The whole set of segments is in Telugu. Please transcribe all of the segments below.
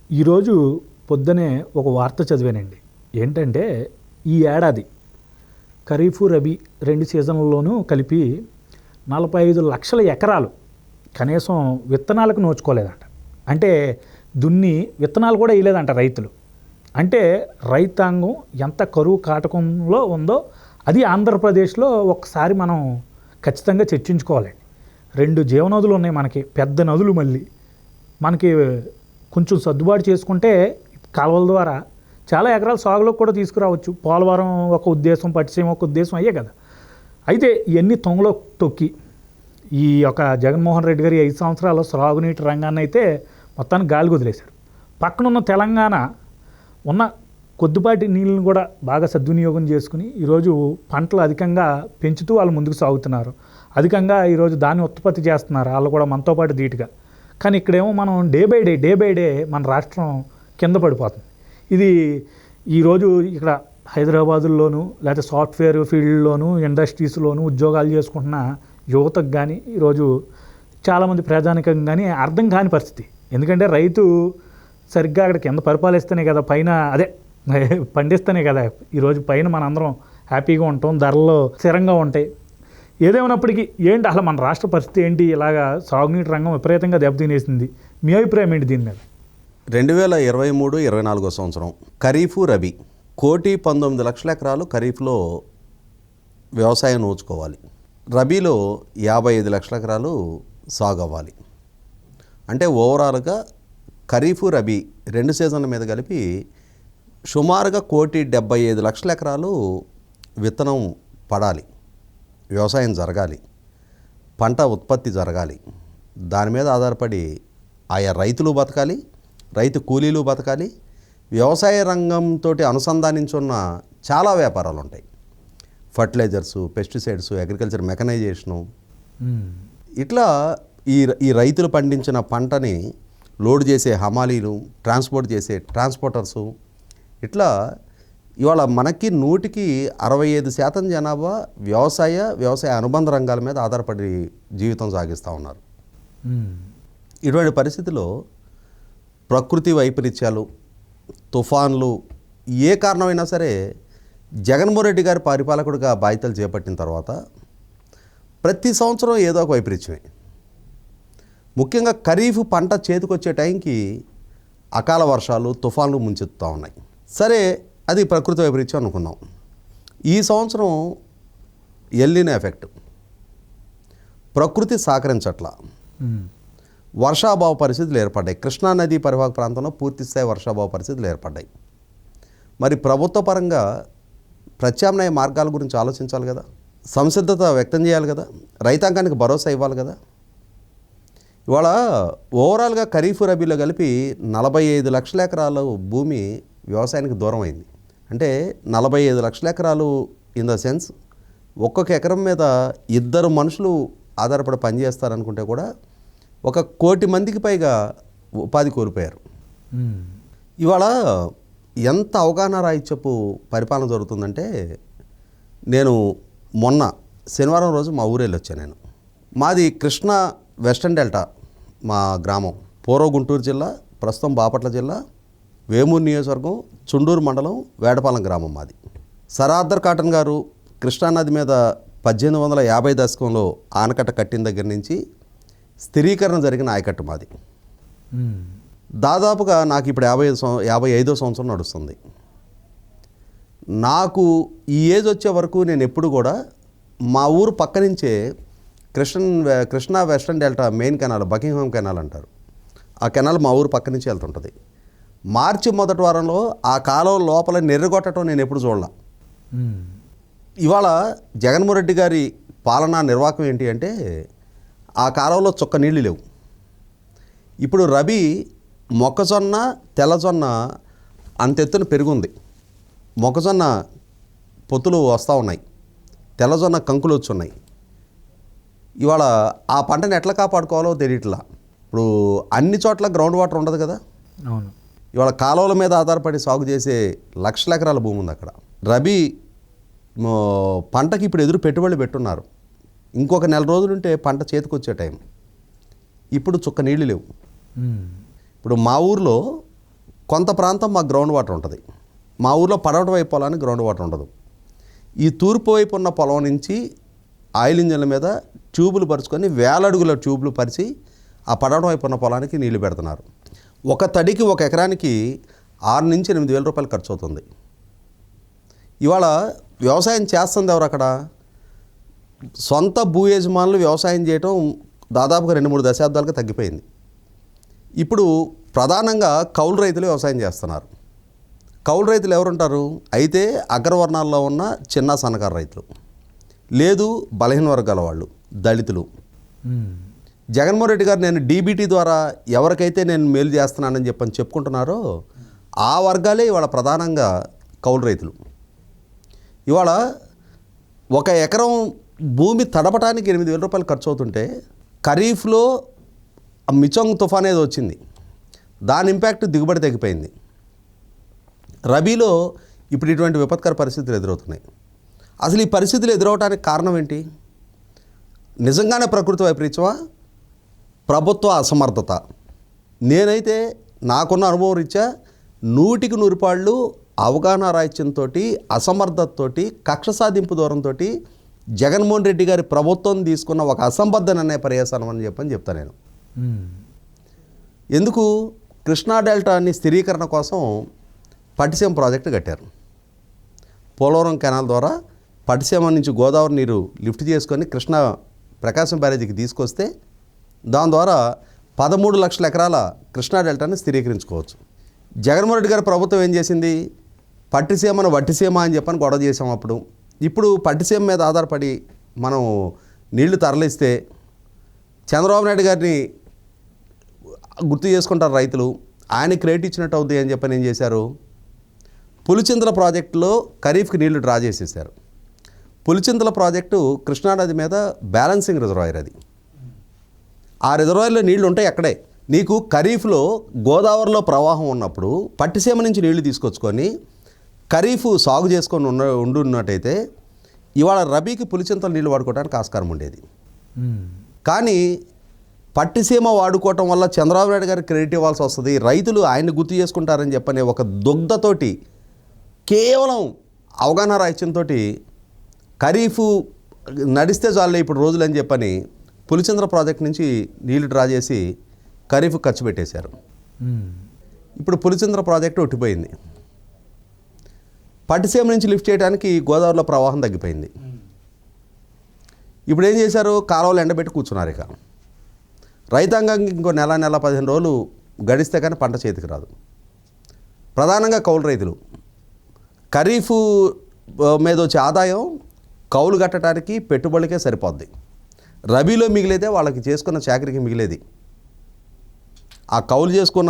ఈరోజు పొద్దునే ఒక వార్త చదివానండి. ఏంటంటే ఈ ఏడాది ఖరీఫ్ రబీ 2 సీజన్లలోనూ కలిపి 45 లక్షల ఎకరాలు కనీసం విత్తనాలకు నోచుకోలేదంట. అంటే దున్ని విత్తనాలు కూడా వేయలేదంట రైతులు. అంటే రైతాంగం ఎంత కరువు కాటకంలో ఉందో అది ఆంధ్రప్రదేశ్లో ఒకసారి మనం ఖచ్చితంగా చర్చించుకోవాలండి. 2 జీవనదులు ఉన్నాయి మనకి, పెద్ద నదులు. మళ్ళీ మనకి కొంచెం సర్దుబాటు చేసుకుంటే కాలువల ద్వారా చాలా ఎకరాల సాగులోకి కూడా తీసుకురావచ్చు. పోలవరం ఒక ఉద్దేశం, పట్టిసీమ ఒక ఉద్దేశం అయ్యే కదా. అయితే ఇవన్నీ తొంగలో తొక్కి ఈ యొక్క జగన్మోహన్ రెడ్డి గారి 5 సంవత్సరాల సాగునీటి రంగాన్ని అయితే మొత్తానికి గాలికి వదిలేశారు. పక్కనున్న తెలంగాణ ఉన్న కొద్దిపాటి నీళ్ళని కూడా బాగా సద్వినియోగం చేసుకుని ఈరోజు పంటలు అధికంగా పెంచుతూ వాళ్ళు ముందుకు సాగుతున్నారు. అధికంగా ఈరోజు దాన్ని ఉత్పత్తి చేస్తున్నారు వాళ్ళు కూడా మనతో పాటు ధీటుగా. కానీ ఇక్కడేమో మనం డే బై డే మన రాష్ట్రం కింద పడిపోతుంది. ఇది ఈరోజు ఇక్కడ హైదరాబాదుల్లోనూ లేకపోతే సాఫ్ట్వేర్ ఫీల్డ్లోనూ ఇండస్ట్రీస్లోనూ ఉద్యోగాలు చేసుకుంటున్న యువతకు కానీ ఈరోజు చాలామంది ప్రజానికం కానీ అర్థం కాని పరిస్థితి. ఎందుకంటే రైతు సరిగ్గా అక్కడ కింద పరిపాలిస్తేనే కదా పైన పండిస్తేనే కదా ఈరోజు పైన మనందరం హ్యాపీగా ఉంటాం, ధరలు స్థిరంగా ఉంటాయి. ఏదేమైనప్పటికీ ఏంటి అసలు మన రాష్ట్ర పరిస్థితి ఏంటి? ఇలాగా సాగునీటి రంగం విపరీతంగా దెబ్బతినేసింది. మీ అభిప్రాయం ఏంటి దీని మీద? 2023-24 సంవత్సరం ఖరీఫ్ రబీ 1,19,00,000 ఎకరాలు ఖరీఫ్లో వ్యవసాయం నోచుకోవాలి. రబీలో 55 లక్షల ఎకరాలు సాగు అవ్వాలి. అంటే ఓవరాల్గా ఖరీఫ్ రబీ 2 సీజన్ల మీద కలిపి సుమారుగా 1,75,00,000 ఎకరాలు విత్తనం పడాలి, వ్యవసాయం జరగాలి, పంట ఉత్పత్తి జరగాలి. దాని మీద ఆధారపడి ఆయా రైతులు బతకాలి, రైతు కూలీలు బతకాలి. వ్యవసాయ రంగంతో అనుసంధానించున్న చాలా వ్యాపారాలు ఉంటాయి. ఫర్టిలైజర్సు, పెస్టిసైడ్స్, అగ్రికల్చర్ మెకనైజేషను, ఇట్లా ఈ రైతులు పండించిన పంటని లోడ్ చేసే హమాలీలు, ట్రాన్స్పోర్ట్ చేసే ట్రాన్స్పోర్టర్సు, ఇట్లా ఇవాళ మనకి 100% జనాభా వ్యవసాయ అనుబంధ రంగాల మీద ఆధారపడి జీవితం సాగిస్తూ ఉన్నారు. ఇటువంటి పరిస్థితిలో ప్రకృతి వైపరీత్యాలు, తుఫాన్లు, ఏ కారణమైనా సరే జగన్మోహన్ రెడ్డి గారి పరిపాలకుడిగా బాధ్యతలు చేపట్టిన తర్వాత ప్రతి సంవత్సరం ఏదో ఒక వైపరీత్యమే. ముఖ్యంగా ఖరీఫ్ పంట చేతికొచ్చే టైంకి అకాల వర్షాలు, తుఫాన్లు ముంచెత్తుతూ ఉన్నాయి. సరే, అది ప్రకృతి వైపరీత్యం అనుకుందాం. ఈ సంవత్సరం ఎల్నినో ఎఫెక్ట్, ప్రకృతి సహకరించట్ల, వర్షాభావ పరిస్థితులు ఏర్పడ్డాయి. కృష్ణానది పరివాహక ప్రాంతంలో పూర్తిస్థాయి వర్షాభావ పరిస్థితులు ఏర్పడ్డాయి. మరి ప్రభుత్వ పరంగా ప్రత్యామ్నాయ మార్గాల గురించి ఆలోచించాలి కదా, సంసిద్ధత వ్యక్తం చేయాలి కదా, రైతాంగానికి భరోసా ఇవ్వాలి కదా. ఇవాళ ఓవరాల్గా ఖరీఫ్ రబీలో కలిపి 45 లక్షల ఎకరాల భూమి వ్యవసాయానికి దూరం అయింది. అంటే 45 లక్షల ఎకరాలు ఇన్ ద సెన్స్ ఒక్కొక్క ఎకరం మీద 2 మనుషులు ఆధారపడి పనిచేస్తారనుకుంటే కూడా 1 కోటి మందికి పైగా ఉపాధి కోల్పోయారు. ఇవాళ ఎంత అవగాహన రాహిత్యపు పరిపాలన జరుగుతుందంటే, నేను మొన్న శనివారం రోజు మా ఊరు వెళ్ళొచ్చాను. నేను మాది కృష్ణా వెస్టర్న్ డెల్టా, మా గ్రామం పూర్వ గుంటూరు జిల్లా, ప్రస్తుతం బాపట్ల జిల్లా, వేమూరు నియోజకవర్గం, చుండూరు మండలం, వేడపాలెం గ్రామం మాది. సర్ ఆర్థర్ కాటన్ గారు కృష్ణానది మీద 1850 దశకంలో ఆనకట్ట కట్టిన దగ్గర నుంచి స్థిరీకరణ జరిగిన ఆయకట్టు మాది. దాదాపుగా నాకు ఇప్పుడు 55వ సంవత్సరం నడుస్తుంది. నాకు ఈ ఏజ్ వచ్చే వరకు నేను ఎప్పుడు కూడా మా ఊరు పక్క నుంచే Krishna western delta main canal, Buckingham canal అంటారు, ఆ కెనాల్ మా ఊరు పక్క నుంచి వెళ్తుంటుంది. మార్చి మొదటి వారంలో ఆ కాలువ లోపల నెర్రగొట్టడం నేను ఎప్పుడు చూడలా. ఇవాళ జగన్మోహన్ రెడ్డి గారి పాలనా నిర్వాహకం ఏంటి అంటే, ఆ కాలువలో చుక్క నీళ్లు లేవు. ఇప్పుడు రబీ మొక్కజొన్న, తెల్లజొన్న అంతెత్తున పెరుగుంది. మొక్కజొన్న పొత్తులు వస్తూ ఉన్నాయి, తెల్లజొన్న కంకులు వచ్చి ఉన్నాయి. ఇవాళ ఆ పంటను ఎట్లా కాపాడుకోవాలో తెలియట్లా. ఇప్పుడు అన్ని చోట్ల గ్రౌండ్ వాటర్ ఉండదు కదా. అవును. ఇవాళ కాలువల మీద ఆధారపడి సాగు చేసే లక్షల ఎకరాల భూమి ఉంది అక్కడ. రబీ పంటకి ఇప్పుడు ఎదురు పెట్టుబడులు పెట్టున్నారు. ఇంకొక 4 రోజులుంటే పంట చేతికొచ్చే టైం. ఇప్పుడు చుక్క నీళ్లు లేవు. ఇప్పుడు మా ఊర్లో కొంత ప్రాంతం మా గ్రౌండ్ వాటర్ ఉంటుంది. మా ఊర్లో పడవట వైపు పొలానికి గ్రౌండ్ వాటర్ ఉండదు. ఈ తూర్పు వైపు ఉన్న పొలం నుంచి ఆయిల్ ఇంజన్ల మీద ట్యూబులు పరుచుకొని వేలడుగుల ట్యూబులు పరిచి ఆ పడవట వైపు ఉన్న పొలానికి నీళ్లు పెడుతున్నారు. ఒక తడికి 1 ఎకరానికి 6 నుంచి 8 వేల రూపాయలు ఖర్చు అవుతుంది. ఇవాళ వ్యవసాయం చేస్తుంది ఎవరు అక్కడ? సొంత భూ యజమానులు వ్యవసాయం చేయటం దాదాపుగా 2-3 దశాబ్దాలుగా తగ్గిపోయింది. ఇప్పుడు ప్రధానంగా కౌలు రైతులు వ్యవసాయం చేస్తున్నారు. కౌలు రైతులు ఎవరుంటారు? అయితే అగ్రవర్ణాల్లో ఉన్న చిన్న సన్నకారు రైతులు, లేదు బలహీన వర్గాల వాళ్ళు, దళితులు. జగన్మోహన్ రెడ్డి గారు నేను డీబీటీ ద్వారా ఎవరికైతే నేను మేలు చేస్తున్నానని చెప్పని చెప్పుకుంటున్నారో ఆ వర్గాలే ఇవాళ ప్రధానంగా కౌలు రైతులు. ఇవాళ 1 ఎకరం భూమి తడపటానికి 8 వేల రూపాయలు ఖర్చు అవుతుంటే ఖరీఫ్లో మిచంగ్ తుఫాన్ ఏదో వచ్చింది, దాని ఇంపాక్ట్ దిగుబడి తగ్గిపోయింది. రబీలో ఇప్పుడు ఇటువంటి విపత్కర పరిస్థితులు ఎదురవుతున్నాయి. అసలు ఈ పరిస్థితులు ఎదురవడానికి కారణం ఏంటి? నిజంగానే ప్రకృతి వైపరీత్యమా, ప్రభుత్వ అసమర్థత? నేనైతే నాకున్న అనుభవం రీత్యా 100కి 100 పాళ్ళు అవగాహన రాహిత్యంతో, అసమర్థతతోటి, కక్ష సాధింపు దూరంతో జగన్మోహన్ రెడ్డి గారి ప్రభుత్వం తీసుకున్న ఒక అసంబద్ధ నిర్ణయ పర్యాసనం అని చెప్తాను నేను. ఎందుకు? కృష్ణా డెల్టాని స్థిరీకరణ కోసం పట్టిసీమ ప్రాజెక్టు కట్టారు. పోలవరం కెనాల్ ద్వారా పట్టిసీమ నుంచి గోదావరి నీరు లిఫ్ట్ చేసుకొని కృష్ణా ప్రకాశం బ్యారేజీకి తీసుకొస్తే దాని ద్వారా 13 లక్షల ఎకరాల కృష్ణా డెల్టాని స్థిరీకరించుకోవచ్చు. జగన్మోహన్ రెడ్డి గారి ప్రభుత్వం ఏం చేసింది? పట్టిసీమను వట్టిసీమ అని చెప్పని గొడవ చేసాం అప్పుడు. ఇప్పుడు పట్టిసీమ మీద ఆధారపడి మనం నీళ్లు తరలిస్తే చంద్రబాబు నాయుడు గారిని గుర్తు చేసుకుంటారు రైతులు, ఆయన క్రెడిట్ ఇచ్చినట్టు అవుద్ది అని చెప్పని ఏం చేశారు? పులిచింతల ప్రాజెక్టులో ఖరీఫ్కి నీళ్లు డ్రా చేసేసారు. పులిచింతల ప్రాజెక్టు కృష్ణానది మీద బ్యాలెన్సింగ్ రిజర్వాయర్ అది. ఆ రిజర్వాయర్లో నీళ్లు ఉంటాయి అక్కడే. నీకు ఖరీఫ్లో గోదావరిలో ప్రవాహం ఉన్నప్పుడు పట్టిసీమ నుంచి నీళ్లు తీసుకొచ్చుకొని ఖరీఫ్ సాగు చేసుకొని ఉండున్నట్టయితే ఇవాళ రబీకి పులిచింతల నీళ్లు వాడుకోవడానికి ఆస్కారం ఉండేది. కానీ పట్టిసీమ వాడుకోవటం వల్ల చంద్రబాబు నాయుడు గారికి క్రెడిట్ ఇవ్వాల్సి వస్తుంది, రైతులు ఆయన్ని గుర్తు చేసుకుంటారని చెప్పనే ఒక దుగ్ధతోటి, కేవలం అవగాహన రాహిత్యంతో ఖరీఫ్ నడిస్తే చాలే ఇప్పుడు రోజులు అని చెప్పని పులిచింతల ప్రాజెక్ట్ నుంచి నీళ్లు డ్రా చేసి ఖరీఫ్ ఖర్చు పెట్టేశారు. ఇప్పుడు పులిచింతల ప్రాజెక్టు ఒట్టిపోయింది. పట్టిసీమ నుంచి లిఫ్ట్ చేయడానికి గోదావరిలో ప్రవాహం తగ్గిపోయింది. ఇప్పుడు ఏం చేశారు? కాలువలు ఎండబెట్టి కూర్చున్నారు. ఇక రైతాంగానికి ఇంకో నెల 15 రోజులు గడిస్తే కానీ పంట చేతికి రాదు. ప్రధానంగా కౌలు రైతులు ఖరీఫ్ మీద వచ్చే ఆదాయం కౌలు కట్టడానికి పెట్టుబడికే సరిపోద్ది. రబీలో మిగిలేదే వాళ్ళకి చేసుకున్న చాకరీకి మిగిలేది. ఆ కౌలు చేసుకున్న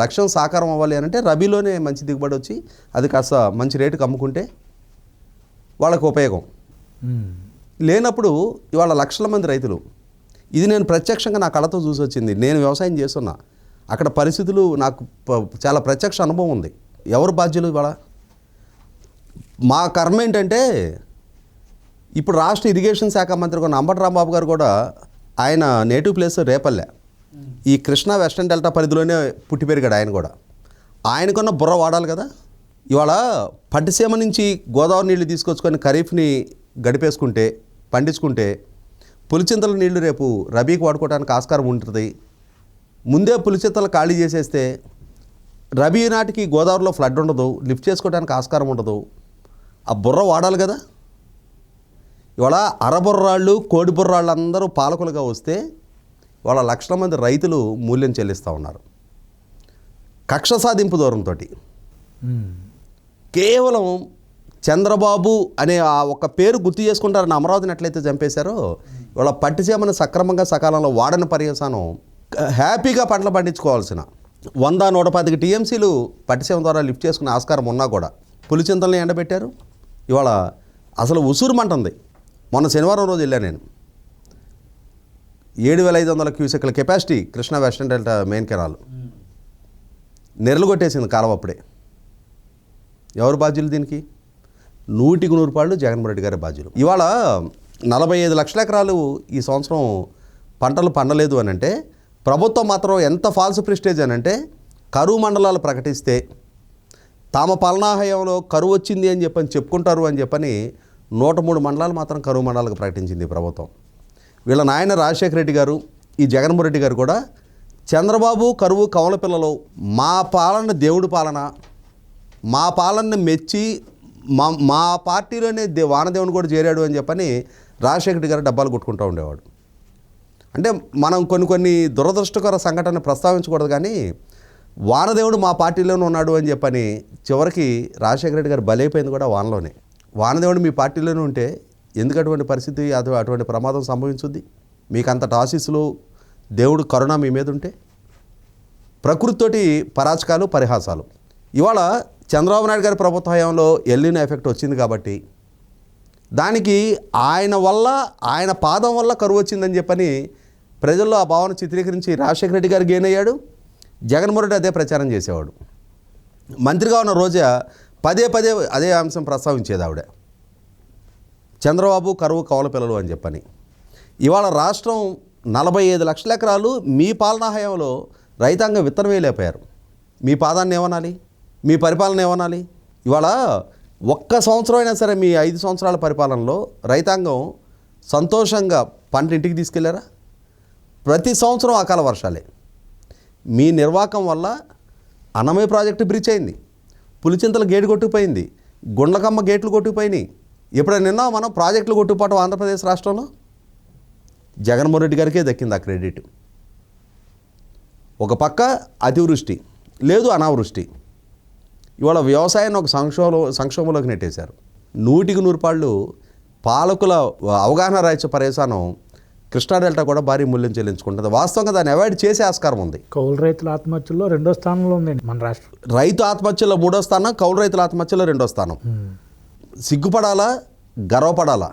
లక్ష్యం సాకారం అవ్వాలి అని అంటే రబీలోనే మంచి దిగుబడి వచ్చి అది కాస్త మంచి రేటుకి అమ్ముకుంటే వాళ్ళకు ఉపయోగం. లేనప్పుడు ఇవాళ లక్షల మంది రైతులు, ఇది నేను ప్రత్యక్షంగా నా కళ్ళతో చూసి వచ్చింది. నేను వ్యవసాయం చేస్తున్నా, అక్కడ పరిస్థితులు నాకు చాలా ప్రత్యక్ష అనుభవం ఉంది. ఎవరు బాధ్యులు ఇవాళ? మా కర్మ ఏంటంటే ఇప్పుడు రాష్ట్ర ఇరిగేషన్ శాఖ మంత్రి కొన్న అంబటి రాంబాబు గారు కూడా, ఆయన నేటివ్ ప్లేస్ రేపల్లె, ఈ కృష్ణా వెస్టర్న్ డెల్టా పరిధిలోనే పుట్టి పెరిగాడు. ఆయన కూడా ఆయనకున్న బుర్ర వాడాలి కదా. ఇవాళ పట్టిసీమ నుంచి గోదావరి నీళ్లు తీసుకొచ్చుకొని ఖరీఫ్ని గడిపేసుకుంటే, పండించుకుంటే పులిచింతల నీళ్లు రేపు రబీకి వాడుకోవడానికి ఆస్కారం ఉంటుంది. ముందే పులిచింతలు ఖాళీ చేసేస్తే రబీ నాటికి గోదావరిలో ఫ్లడ్ ఉండదు, లిఫ్ట్ చేసుకోవడానికి ఆస్కారం ఉండదు. ఆ బుర్ర వాడాలి కదా. ఇవాళ అరబుర్రాళ్ళు, కోడి బుర్రాళ్ళు అందరూ పాలకులుగా వస్తే వాళ్ళ లక్షల మంది రైతులు మూల్యం చెల్లిస్తూ ఉన్నారు. కక్ష సాధింపు దూరంతో కేవలం చంద్రబాబు అనే ఆ ఒక్క పేరు గుర్తు చేసుకుంటారని అమరావతిని ఎట్లయితే చంపేశారో, ఇవాళ పట్టిసీమను సక్రమంగా సకాలంలో వాడని పర్యవసానం హ్యాపీగా పంటలు పండించుకోవాల్సిన 100-115 టీఎంసీలు పట్టిసీమ ద్వారా లిఫ్ట్ చేసుకునే ఆస్కారం ఉన్నా కూడా పులిచింతల్ని ఎండబెట్టారు. ఇవాళ అసలు ఉసురుమంటుంది. మొన్న శనివారం రోజు వెళ్ళాను నేను. 7,500 క్యూసెక్ల capacity Krishna western delta main canal నెరలు కొట్టేసింది కాలం. అప్పుడే ఎవరు బాధ్యులు దీనికి? 100కి 100 పాళ్ళు జగన్మోహన్ రెడ్డి గారి బాధ్యులు. ఇవాళ 45 లక్షల ఎకరాలు ఈ సంవత్సరం పంటలు పండలేదు అని అంటే ప్రభుత్వం మాత్రం ఎంత ఫాల్స్ ప్రెస్టేజ్ అని అంటే కరువు మండలాలు ప్రకటిస్తే తమ పాలనాహయంలో కరువు వచ్చింది అని చెప్పుకుంటారు అని చెప్పని 103 మండలాలు మాత్రం కరువు మండలాలకు ప్రకటించింది ప్రభుత్వం. వీళ్ళ నాయన రాజశేఖర రెడ్డి గారు, ఈ జగన్మోహన్ రెడ్డి గారు కూడా చంద్రబాబు కరువు కవల పిల్లలు, మా పాలన దేవుడి పాలన, మా పాలనని మెచ్చి మా పార్టీలోనే వానదేవుని కూడా చేరాడు అని చెప్పని రాజశేఖర రెడ్డి గారు డబ్బాలు కొట్టుకుంటూ ఉండేవాడు. అంటే మనం కొన్ని దురదృష్టకర సంఘటన ప్రస్తావించకూడదు, కానీ వానదేవుడు మా పార్టీలోనే ఉన్నాడు అని చెప్పని చివరికి రాజశేఖర రెడ్డి గారు బలైపోయింది కూడా వానలోనే. వానదేవుడు మీ పార్టీలోనే ఉంటే ఎందుకు అటువంటి పరిస్థితి, అటువంటి ప్రమాదం సంభవించుద్ది? మీకు అంతటి ఆశీస్సులు, దేవుడు కరుణ మీ మీద ఉంటే. ప్రకృతితోటి పరాచకాలు, పరిహాసాలు. ఇవాళ చంద్రబాబు నాయుడు గారి ప్రభుత్వ హయాంలో ఎల్నినో ఎఫెక్ట్ వచ్చింది కాబట్టి దానికి ఆయన వల్ల, ఆయన పాదం వల్ల కరువు వచ్చిందని చెప్పని ప్రజల్లో ఆ భావన చిత్రీకరించి రాజశేఖర రెడ్డి గారు గెయిన్ అయ్యాడు. జగన్మోహన్ రెడ్డి అదే ప్రచారం చేసేవాడు. మంత్రిగా ఉన్న రోజా పదే అదే అంశం ప్రస్తావించేది ఆవిడ, చంద్రబాబు కరువు కవల పిల్లలు అని చెప్పని. ఇవాళ రాష్ట్రం 45 లక్షల ఎకరాలు మీ పాలనా హయాంలో రైతాంగం విత్తనం వేయలేకపోయారు. మీ పాదాన్ని ఏమనాలి, మీ పరిపాలన ఏమనాలి? ఇవాళ ఒక్క సంవత్సరం అయినా సరే మీ 5 సంవత్సరాల పరిపాలనలో రైతాంగం సంతోషంగా పంట ఇంటికి తీసుకెళ్లారా? ప్రతి సంవత్సరం అకాల వర్షాలే. మీ నిర్వాహకం వల్ల అన్నమయ్య ప్రాజెక్టు బ్రీచ్ అయింది, పులిచింతల గేటు కొట్టుకుపోయింది, గుండ్లకమ్మ గేట్లు కొట్టుకుపోయినాయి. ఎప్పుడైనా నిన్నా మనం ప్రాజెక్టులు కొట్టుకుపోవటం ఆంధ్రప్రదేశ్ రాష్ట్రంలో జగన్మోహన్ రెడ్డి గారికే దక్కింది ఆ క్రెడిట్. ఒక పక్క అతివృష్టి, లేదు అనావృష్టి. ఇవాళ వ్యవసాయాన్ని ఒక సంక్షోభంలోకి నెట్టేశారు. 100కి 100 పాళ్ళు పాలకుల అవగాహన రాహిత్య పరేశానం కృష్ణా డెల్టా కూడా భారీ మూల్యం చెల్లించుకుంటుంది. వాస్తవంగా దాన్ని అవాయిడ్ చేసే ఆస్కారం ఉంది. కౌలు రైతుల ఆత్మహత్యల్లో 2వ స్థానంలో ఉందండి మన రాష్ట్రం. రైతు ఆత్మహత్యలో 3వ స్థానం, కౌలు రైతుల ఆత్మహత్యలో 2వ స్థానం. సిగ్గుపడాలా, గర్వపడాలా?